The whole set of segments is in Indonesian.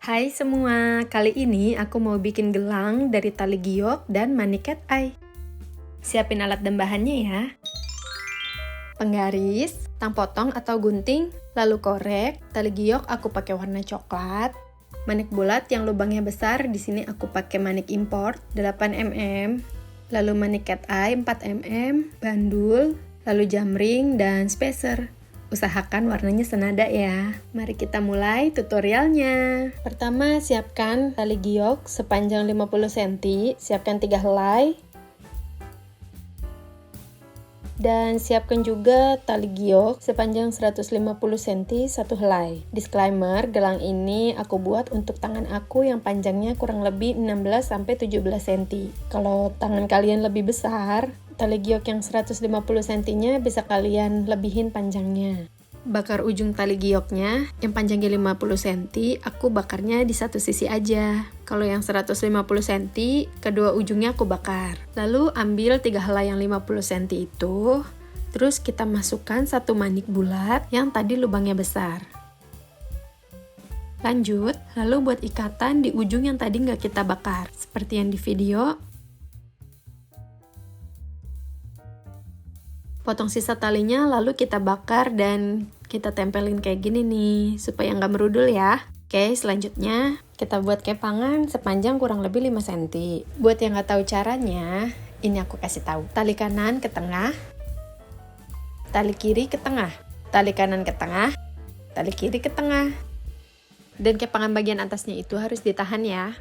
Hai semua, kali ini aku mau bikin gelang dari tali giok dan money cat eye. Siapin alat dan bahannya ya. Penggaris, tang potong atau gunting, lalu korek. Tali giok aku pakai warna coklat. Manik bulat yang lubangnya besar, di sini aku pakai manik import 8 mm. Lalu money cat eye 4 mm, bandul, lalu jam ring dan spacer. Usahakan warnanya senada ya. Mari kita mulai tutorialnya. Pertama, siapkan tali giok sepanjang 50 cm, siapkan 3 helai. Dan siapkan juga tali giok sepanjang 150 cm, 1 helai. Disclaimer, gelang ini aku buat untuk tangan aku yang panjangnya kurang lebih 16-17 cm. Kalau tangan kalian lebih besar, tali giok yang 150 cm-nya bisa kalian lebihin panjangnya. Bakar ujung tali gioknya, yang panjangnya 50 cm, aku bakarnya di satu sisi aja. Kalau yang 150 cm, kedua ujungnya aku bakar. Lalu ambil 3 helai yang 50 cm itu, terus kita masukkan satu manik bulat yang tadi lubangnya besar. Lanjut, lalu buat ikatan di ujung yang tadi nggak kita bakar, seperti yang di video. Potong sisa talinya, lalu kita bakar dan kita tempelin kayak gini nih, supaya nggak merudul ya. Oke, selanjutnya kita buat kepangan sepanjang kurang lebih 5 cm. Buat yang nggak tahu caranya, ini aku kasih tahu. Tali kanan ke tengah, tali kiri ke tengah, tali kanan ke tengah, tali kiri ke tengah. Dan kepangan bagian atasnya itu harus ditahan ya.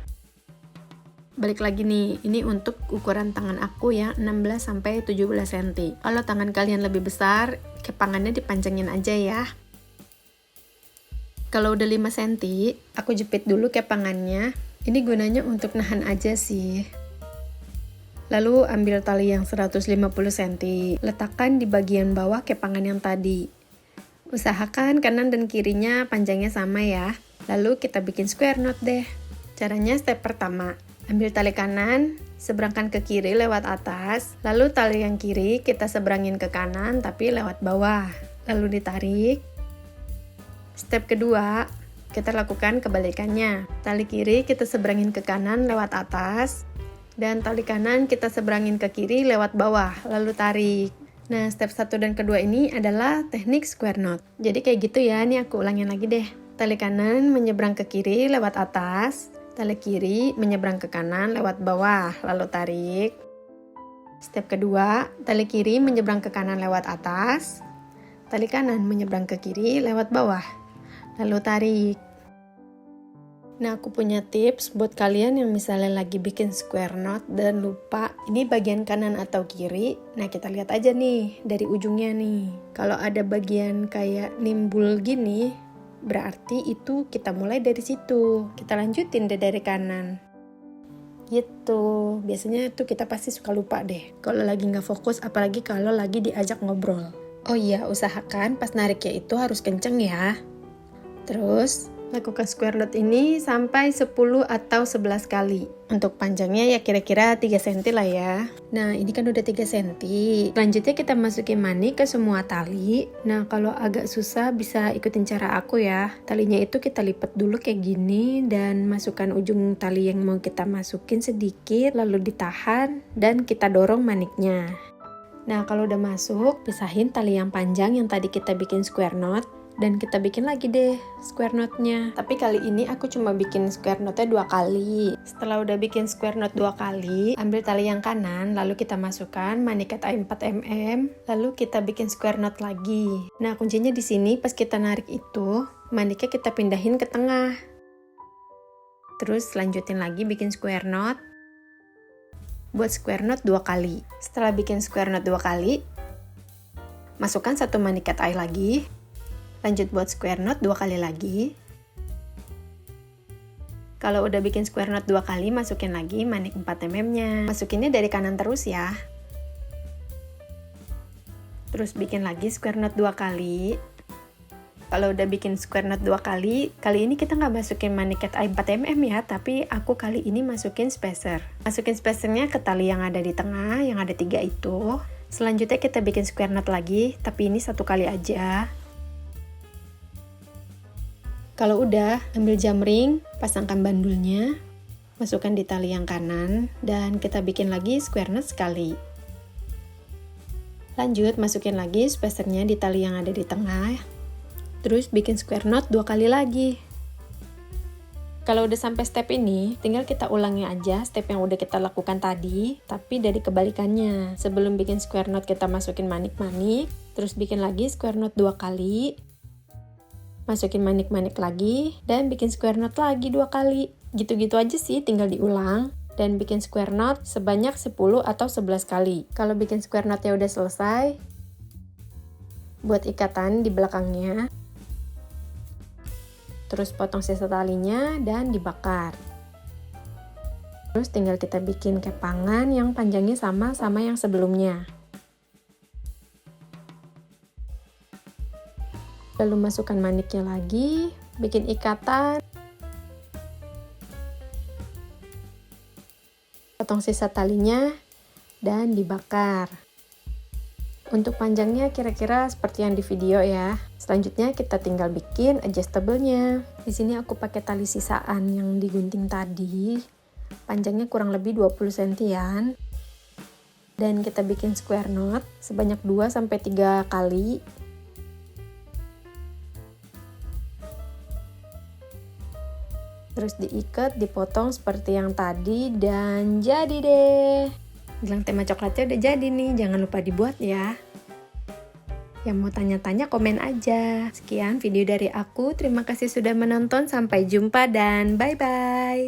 Balik lagi nih, ini untuk ukuran tangan aku ya, 16-17 cm. Kalau tangan kalian lebih besar, kepangannya dipanjangin aja ya. Kalau udah 5 cm, aku jepit dulu kepangannya. Ini gunanya untuk nahan aja sih. Lalu ambil tali yang 150 cm, letakkan di bagian bawah kepangan yang tadi. Usahakan kanan dan kirinya panjangnya sama ya. Lalu kita bikin square knot deh. Caranya step pertama. Ambil tali kanan, seberangkan ke kiri lewat atas, lalu tali yang kiri kita seberangin ke kanan tapi lewat bawah, lalu ditarik. Step kedua, kita lakukan kebalikannya. Tali kiri kita seberangin ke kanan lewat atas, dan tali kanan kita seberangin ke kiri lewat bawah, lalu tarik. Nah, step 1 dan kedua ini adalah teknik square knot. Jadi kayak gitu ya, ini aku ulangin lagi deh. Tali kanan menyeberang ke kiri lewat atas, tali kiri menyeberang ke kanan lewat bawah, lalu tarik. Step kedua, tali kiri menyeberang ke kanan lewat atas, tali kanan menyeberang ke kiri lewat bawah, lalu tarik. Nah, aku punya tips buat kalian yang misalnya lagi bikin square knot dan lupa ini bagian kanan atau kiri. Nah, kita lihat aja nih dari ujungnya nih. Kalau ada bagian kayak nimbul gini, berarti itu kita mulai dari situ, kita lanjutin deh dari kanan gitu. Biasanya tuh kita pasti suka lupa deh kalau lagi nggak fokus, apalagi kalau lagi diajak ngobrol. Oh iya, usahakan pas nariknya itu harus kenceng ya. Terus lakukan square knot ini sampai 10 atau 11 kali. Untuk panjangnya ya kira-kira 3 cm lah ya. Nah, ini kan udah 3 cm. Selanjutnya kita masukin manik ke semua tali. Nah, kalau agak susah bisa ikutin cara aku ya. Talinya itu kita lipat dulu kayak gini dan masukkan ujung tali yang mau kita masukin sedikit, lalu ditahan dan kita dorong maniknya. Nah, kalau udah masuk, pisahin tali yang panjang yang tadi kita bikin square knot. Dan kita bikin lagi deh square knotnya. Tapi kali ini aku cuma bikin square knotnya 2 kali. Setelah udah bikin square knot 2 kali, ambil tali yang kanan, lalu kita masukkan money cat eye 4 mm, lalu kita bikin square knot lagi. Nah, kuncinya di sini pas kita narik itu, maniknya kita pindahin ke tengah. Terus lanjutin lagi bikin square knot. Buat square knot 2 kali. Setelah bikin square knot 2 kali, masukkan satu money cat eye lagi. Lanjut buat square knot 2 kali lagi. Kalau udah bikin square knot 2 kali, masukin lagi manik 4 mm-nya. Masukinnya dari kanan terus ya. Terus bikin lagi square knot 2 kali. Kalau udah bikin square knot 2 kali ini kita nggak masukin manik cat eye 4 mm ya, tapi aku kali ini masukin spacer. Masukin spacernya ke tali yang ada di tengah, yang ada 3 itu. Selanjutnya kita bikin square knot lagi, tapi ini 1 kali aja. Kalau udah, ambil jam ring, pasangkan bandulnya, masukkan di tali yang kanan, dan kita bikin lagi square knot sekali. Lanjut, masukin lagi spacernya di tali yang ada di tengah, terus bikin square knot 2 kali lagi. Kalau udah sampai step ini, tinggal kita ulangi aja step yang udah kita lakukan tadi, tapi dari kebalikannya. Sebelum bikin square knot kita masukin manik-manik, terus bikin lagi square knot 2 kali, masukin manik-manik lagi, dan bikin square knot lagi 2 kali. Gitu-gitu aja sih, tinggal diulang. Dan bikin square knot sebanyak 10 atau 11 kali. Kalau bikin square knotnya udah selesai, buat ikatan di belakangnya. Terus potong sisa talinya dan dibakar. Terus tinggal kita bikin kepangan yang panjangnya sama yang sebelumnya. Lalu masukkan maniknya lagi, bikin ikatan. Potong sisa talinya dan dibakar. Untuk panjangnya kira-kira seperti yang di video ya. Selanjutnya kita tinggal bikin adjustable-nya. Di sini aku pakai tali sisaan yang digunting tadi. Panjangnya kurang lebih 20 cm-an. Dan kita bikin square knot sebanyak 2 sampai 3 kali. Terus diikat, dipotong seperti yang tadi, dan jadi deh. Gelang tema coklatnya udah jadi nih, jangan lupa dibuat ya. Yang mau tanya-tanya komen aja. Sekian video dari aku, terima kasih sudah menonton, sampai jumpa dan bye-bye.